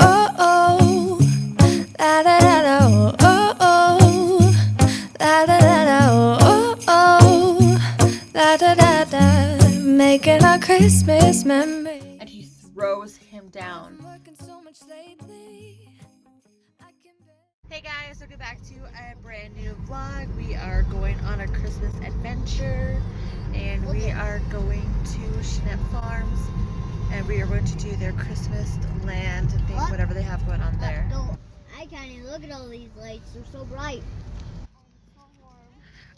oh, oh. La da da da, oh, oh, oh. La da da da, oh, oh. La da da da. Making our Christmas memory. And he throws him down. Hey guys, welcome back to a brand new vlog. We are going on a Christmas adventure and we are going to Schnepf farms and we are going to do their Christmas land thing, whatever they have going on there. I can't even look at all these lights, they're so bright.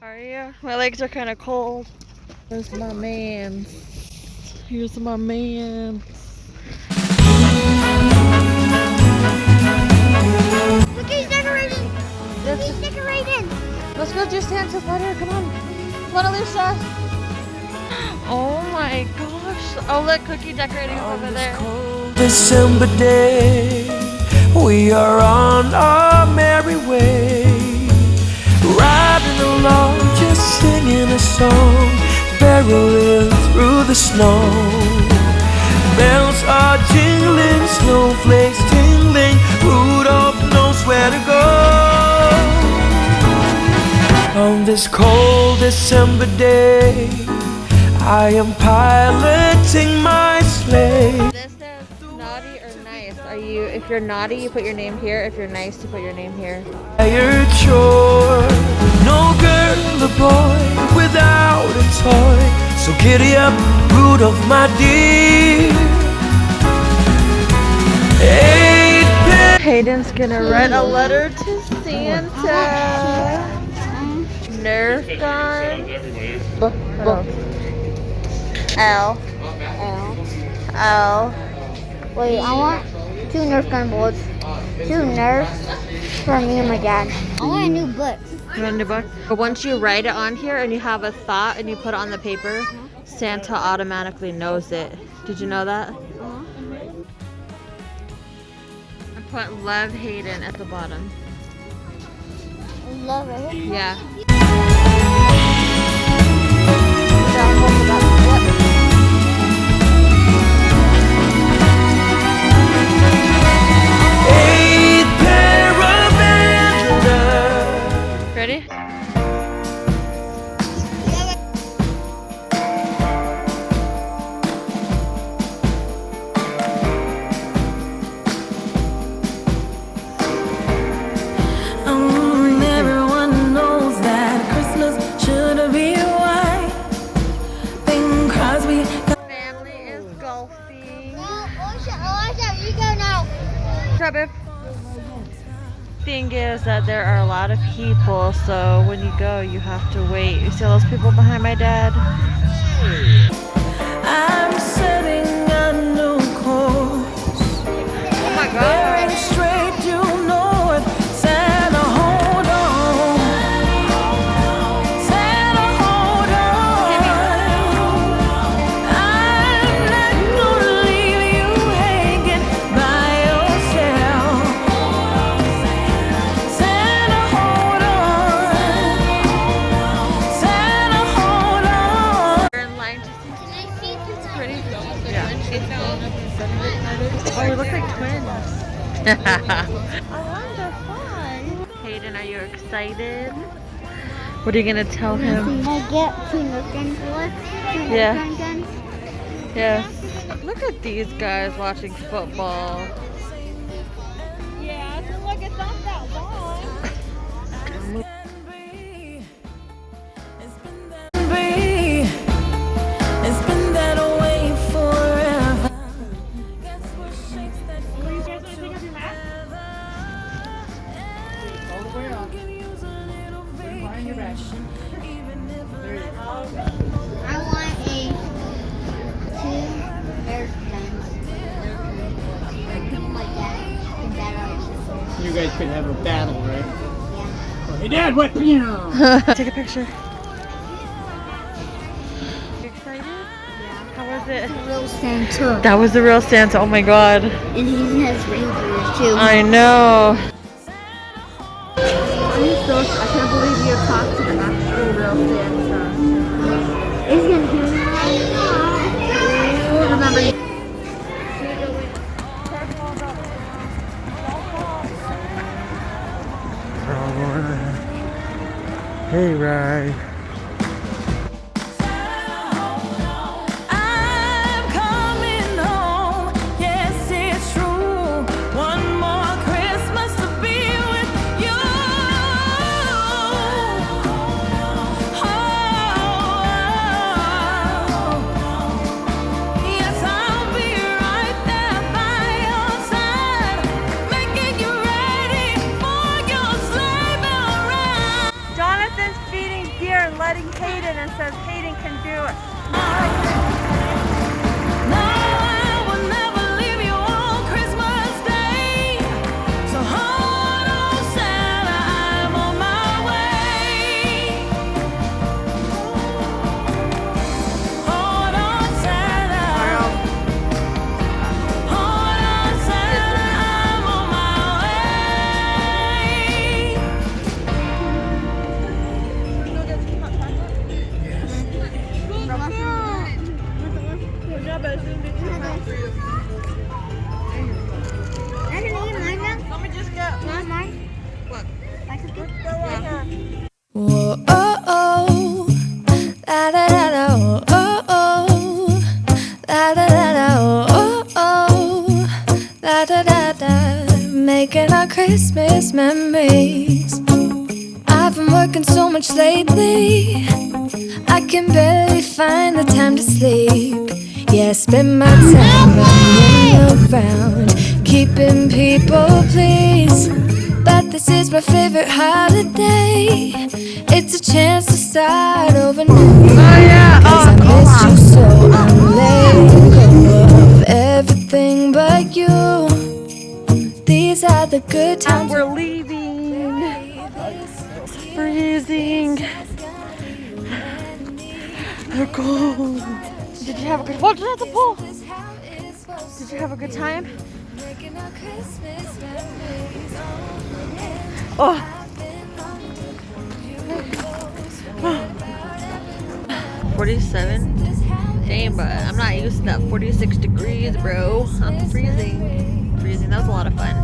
Are you? My legs are kind of cold. Here's my man. Here's my man. Look, he's decorating! He's decorating! Let's go do Santa's letter. Come on. Come on, Alicia. Oh my gosh. Oh, look, Cookie decorating over there. December day, we are on our merry way, riding along, just singing a song, barreling through the snow. Bells are jingling, snowflakes tingling, Rudolph knows where to go. On this cold December day, I am piloting my sleigh. This says naughty or nice. Are you, if you're naughty, you put your name here. If you're nice, you put your name here. Tired chore, no girl or boy without a toy. So giddy up, Rudolph, my dear. Hayden's gonna write a letter to Santa. Nerf gun. L. L. Wait, I want 2 Nerf gun bullets. 2 Nerfs for me and my dad. I want a new book. You want a new book? But once you write it on here and you have a thought and you put it on the paper, Santa automatically knows it. Did you know that? I put love Hayden at the bottom. Love it. Yeah. Ready? Everyone knows that Christmas should be white. Bing Crosby. Family is golfing. Alicia, you go now. Try, babe. Thing is that there are a lot of people, so when you go, you have to wait. You see all those people behind my dad? I'm setting a new course. Oh my god. Bearing straight due north. Santa, hold on. Santa, hold on. I'm not gonna leave you hanging by yourself. Santa, hold on. Santa, hold on. We're in line to see. Can I see this? Pretty? Yeah. Oh, we look like twins. Hayden, are you excited? What are you gonna tell him? Can I get 2 Nerf gun bullets? 2 Yeah. Nerf gun guns? Yes. Look at these guys watching football. Yeah, so look, it's not that long. It's been that way forever. All the way up. Put it behind your back. There you go. I want a 2 Nerf guns. Like that. And that You guys could have a battle, right? Yeah. Oh, hey, Dad, what? Yeah. Take a picture. You excited? Yeah. How was it? Real Santa. That was the real Santa. Oh my god. And he has reindeers too. I know. I can't believe you talked to the actual real Santa. He's gonna hear me. Remember. Hey, Rye. I'm coming home. Yes, it's true. One more Christmas to be with you. Yes, I'll be right there by your side, making you ready for your sleigh bell ride. Jonathan's feeding deer and letting Hayden, and says Hayden can do it. No, I will never leave you on Christmas Day. So hold on, Santa, I'm on my way. Hold on, Santa. Hold on, Santa, I'm on my Let me just get Whoa, oh, oh, la da da da, oh, oh, oh, la da da da, oh, oh, oh, la da da da, making our Christmas memories. I've been working so much lately, I can barely find the time to sleep. Yeah, I spend my time running around, keeping people pleased. But this is my favorite holiday. It's a chance to start over new. Cause I missed you so I'm letting go of everything but you. These are the good times. We're leaving. It's freezing. They're cold. Did you have a good? Watch at the pool. Did you have a good time? Oh. 47. Damn, but I'm not used to that 46 degrees, bro. I'm freezing. Freezing. That was a lot of fun.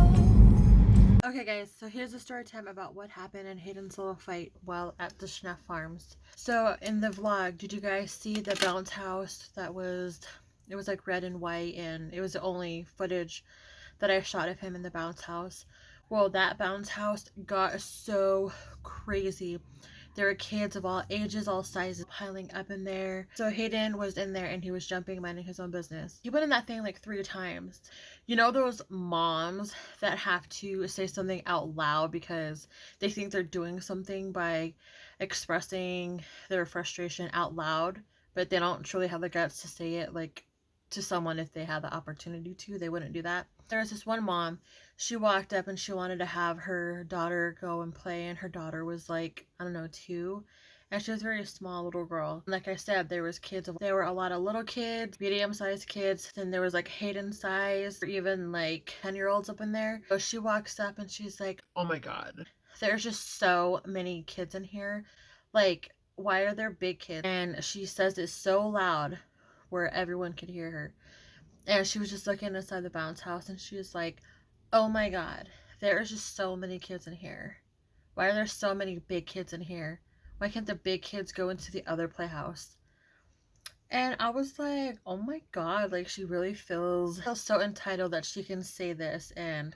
Okay, guys, so here's a story time about what happened in Hayden's little fight while at the Schnepf farms. So in the vlog, did you guys see the bounce house that was, it was like red and white, and it was the only footage that I shot of him in the bounce house? Well, that bounce house got so crazy. There were kids of all ages, all sizes piling up in there. So Hayden was in there and he was jumping, minding his own business. He went in that thing like 3 times. You know those moms that have to say something out loud because they think they're doing something by expressing their frustration out loud, but they don't truly have the guts to say it like to someone. If they had the opportunity to, they wouldn't do that. There was this one mom, she walked up and she wanted to have her daughter go and play, and her daughter was like, I don't know, 2, and she was a very small little girl. Like I said, there was kids, there were a lot of little kids, medium-sized kids, then there was like Hayden size, or even like 10-year-olds up in there. So she walks up and she's like, oh my god, there's just so many kids in here, like why are there big kids? And she says it so loud where everyone could hear her. And she was just looking inside the bounce house and she was like, oh my god, there is just so many kids in here. Why are there so many big kids in here? Why can't the big kids go into the other playhouse? And I was like, oh my god, like she really feels so entitled that she can say this. And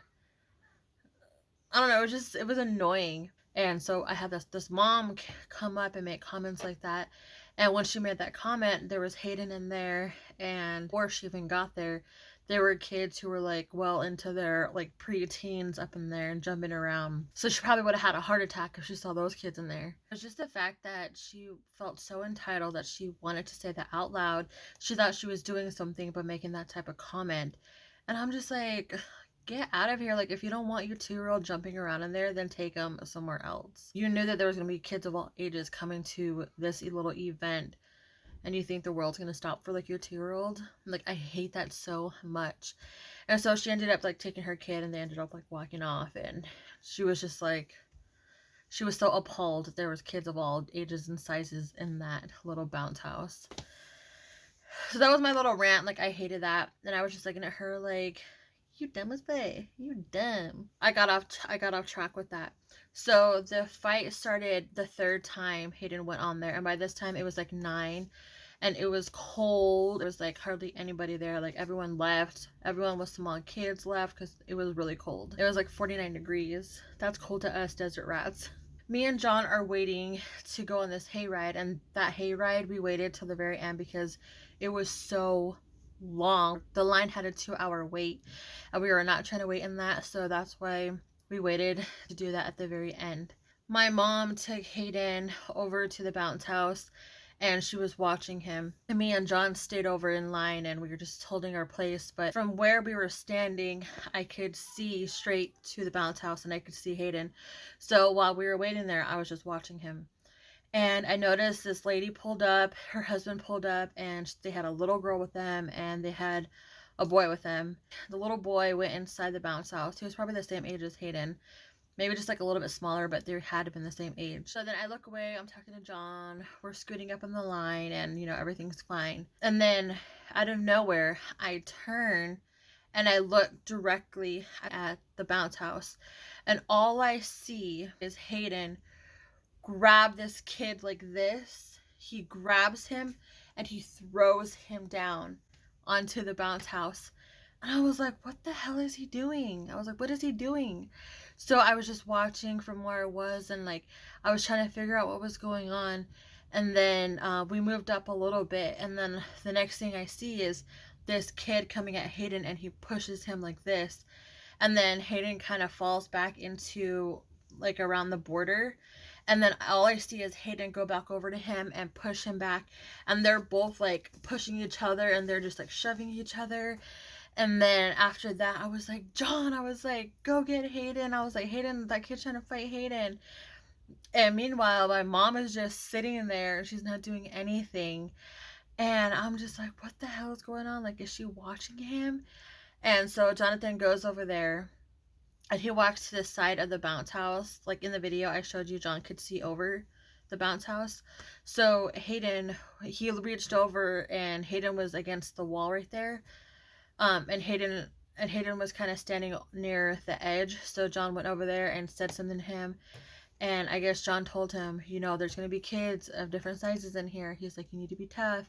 I don't know, it was annoying. And so I had this mom come up and make comments like that. And when she made that comment, there was Hayden in there, and before she even got there, there were kids who were like well into their like pre-teens up in there and jumping around. So she probably would have had a heart attack if she saw those kids in there. It was just the fact that she felt so entitled that she wanted to say that out loud. She thought she was doing something by making that type of comment. And I'm just like, get out of here. Like, if you don't want your 2-year-old jumping around in there, then take them somewhere else. You knew that there was going to be kids of all ages coming to this little event, and you think the world's going to stop for like your 2-year-old? Like, I hate that so much. And so she ended up like taking her kid, and they ended up like walking off, and she was just like, she was so appalled that there was kids of all ages and sizes in that little bounce house. So that was my little rant. Like, I hated that. And I was just looking at her like, You dumb as fuck. You dumb. I got off track with that. So the fight started the third time Hayden went on there, and by this time it was like 9, and it was cold. There was like hardly anybody there. Like everyone left. Everyone with small kids left because it was really cold. It was like 49 degrees. That's cold to us desert rats. Me and John are waiting to go on this hayride, and that hayride we waited till the very end because it was so long. The line had a 2-hour wait, and we were not trying to wait in that, so that's why we waited to do that at the very end. My mom took Hayden over to the bounce house, and she was watching him. And me and John stayed over in line, and we were just holding our place. But from where we were standing, I could see straight to the bounce house, and I could see Hayden. So while we were waiting there, I was just watching him. And I noticed this lady pulled up, her husband pulled up, and they had a little girl with them, and they had a boy with them. The little boy went inside the bounce house. He was probably the same age as Hayden. Maybe just like a little bit smaller, but they had to have been the same age. So then I look away, I'm talking to John, we're scooting up on the line, and you know, everything's fine. And then out of nowhere, I turn and I look directly at the bounce house, and all I see is Hayden grab this kid like this. He grabs him and he throws him down onto the bounce house. And I was like, what the hell is he doing? I was like, what is he doing? So I was just watching from where I was, and like I was trying to figure out what was going on. And then we moved up a little bit, and then the next thing I see is this kid coming at Hayden, and he pushes him like this. And then Hayden kind of falls back into like around the border, and then all I see is Hayden go back over to him and push him back, and they're both like pushing each other, and they're just like shoving each other. And then after that, I was like, John, I was like, go get Hayden. I was like, Hayden, that kid's trying to fight Hayden. And meanwhile, my mom is just sitting in there. She's not doing anything. And I'm just like, what the hell is going on? Like, is she watching him? And so Jonathan goes over there, and he walks to the side of the bounce house. Like in the video I showed you, John could see over the bounce house. So Hayden, he reached over, and Hayden was against the wall right there. And Hayden was kind of standing near the edge. So John went over there and said something to him. And I guess John told him, you know, there's going to be kids of different sizes in here. He's like, you need to be tough.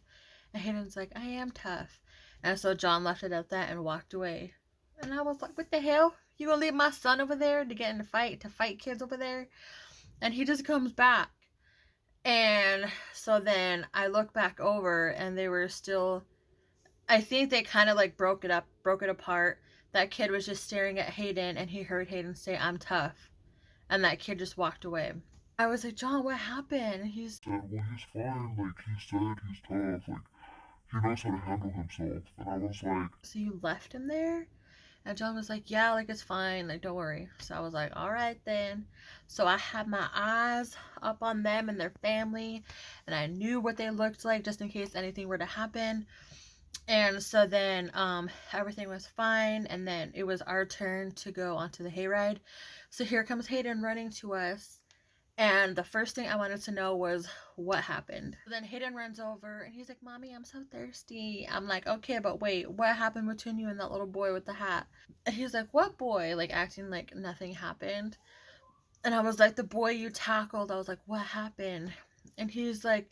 And Hayden's like, I am tough. And so John left it at that and walked away. And I was like, what the hell? You gonna leave my son over there to get in a fight, to fight kids over there? And he just comes back. And so then I look back over, and they were still, I think they kind of like broke it apart. That kid was just staring at Hayden, and he heard Hayden say, I'm tough. And that kid just walked away. I was like, John, what happened? He said, well, he's fine. Like, he said he's tough. Like, he knows how to handle himself. And I was like, so you left him there? And John was like, yeah, like, it's fine. Like, don't worry. So I was like, all right then. So I had my eyes up on them and their family, and I knew what they looked like just in case anything were to happen. And so then everything was fine, and then it was our turn to go onto the hayride. So here comes Hayden running to us, and the first thing I wanted to know was what happened. So then Hayden runs over, and he's like, Mommy, I'm so thirsty. I'm like, okay, but wait, what happened between you and that little boy with the hat? And he's like, what boy? Like, acting like nothing happened. And I was like, the boy you tackled. I was like, what happened? And he's like,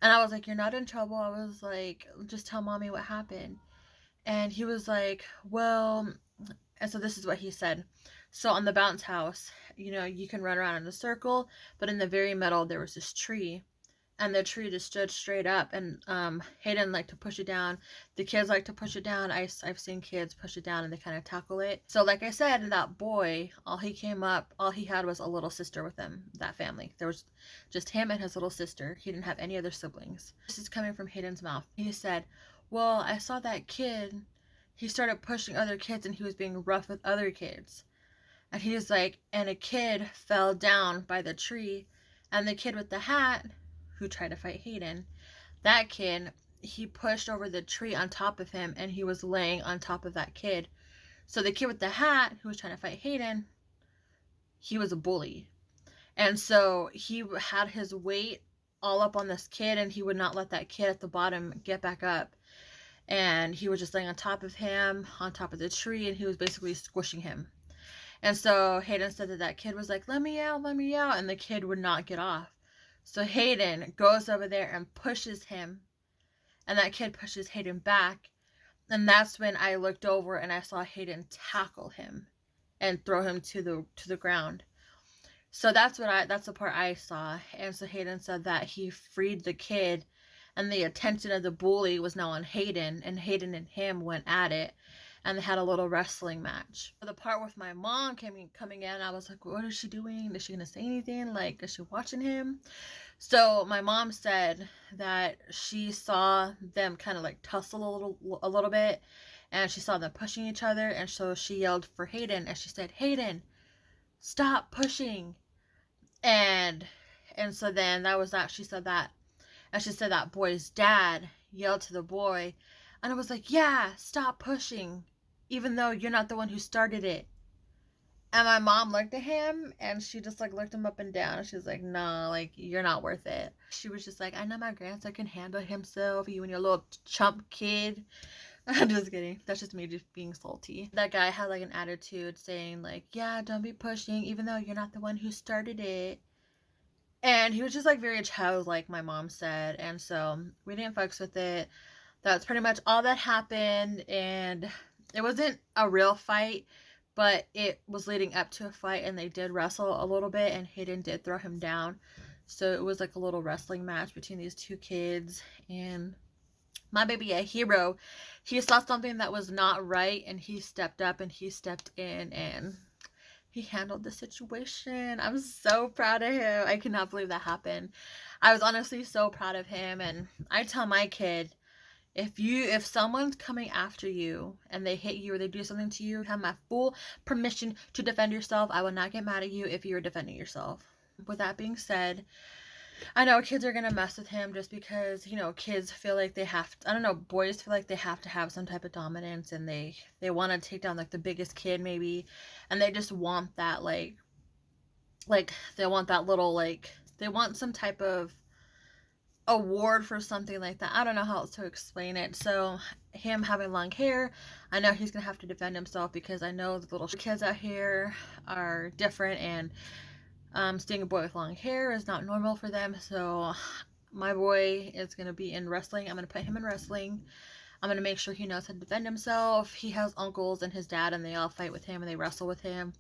and I was like, you're not in trouble. I was like, just tell Mommy what happened. And he was like, well, and so this is what he said. So on the bounce house, you know, you can run around in a circle, but in the very middle, there was this tree, and the tree just stood straight up, and Hayden liked to push it down. The kids like to push it down. I've seen kids push it down, and they kind of tackle it. So like I said, that boy, all he had was a little sister with him, that family. There was just him and his little sister. He didn't have any other siblings. This is coming from Hayden's mouth. He said, well, I saw that kid. He started pushing other kids, and he was being rough with other kids. And he was like, and a kid fell down by the tree, and the kid with the hat, who tried to fight Hayden, that kid, he pushed over the tree on top of him, and he was laying on top of that kid. So the kid with the hat, who was trying to fight Hayden, he was a bully. And so he had his weight all up on this kid, and he would not let that kid at the bottom get back up. and he was just laying on top of him, on top of the tree, and he was basically squishing him. And so Hayden said that that kid was like, let me out, and the kid would not get off. So Hayden goes over there and pushes him, and that kid pushes Hayden back. And that's when I looked over and I saw Hayden tackle him and throw him to the ground. So that's the part I saw. And so Hayden said that he freed the kid, and the attention of the bully was now on Hayden, and Hayden and him went at it, and they had a little wrestling match. The part with my mom coming in, I was like, what is she doing? Is she gonna say anything? Like, is she watching him? So my mom said that she saw them kind of like tussle a little bit, and she saw them pushing each other, and so she yelled for Hayden, and she said, Hayden, stop pushing. And so then that was that. She said that, and she said that boy's dad yelled to the boy, and I was like, yeah, stop pushing, even though you're not the one who started it. And my mom looked at him, and she just like looked him up and down. She was like, nah, like, you're not worth it. She was just like, I know my grandson can handle himself, you and your little chump kid. I'm just kidding. That's just me just being salty. That guy had like an attitude saying like, yeah, don't be pushing, even though you're not the one who started it. And he was just like very childlike, my mom said. And so we didn't fucks with it. That's pretty much all that happened. And it wasn't a real fight, but it was leading up to a fight, and they did wrestle a little bit, and Hayden did throw him down. So it was like a little wrestling match between these two kids. And my baby, a hero, he saw something that was not right, and he stepped up and he stepped in, and he handled the situation. I'm so proud of him. I cannot believe that happened. I was honestly so proud of him. And I tell my kid, if someone's coming after you and they hit you or they do something to you, you have my full permission to defend yourself. I will not get mad at you if you're defending yourself. With that being said, I know kids are gonna mess with him just because, you know, kids feel like they have to, I don't know, boys feel like they have to have some type of dominance, and they want to take down like the biggest kid maybe, and they just want that like they want that little, like, they want some type of award for something like that. I don't know how else to explain it. So him having long hair, I know he's gonna have to defend himself, because I know the little kids out here are different, and seeing a boy with long hair is not normal for them. So my boy is going to be in wrestling. I'm going to put him in wrestling. I'm going to make sure he knows how to defend himself. He has uncles and his dad, and they all fight with him and they wrestle with him.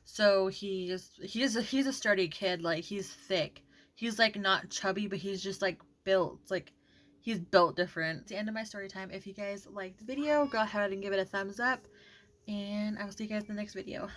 So he's a sturdy kid. Like, he's thick. He's like not chubby, but he's just like built. Like, he's built different. It's the end of my story time. If you guys liked the video, go ahead and give it a thumbs up, and I will see you guys in the next video.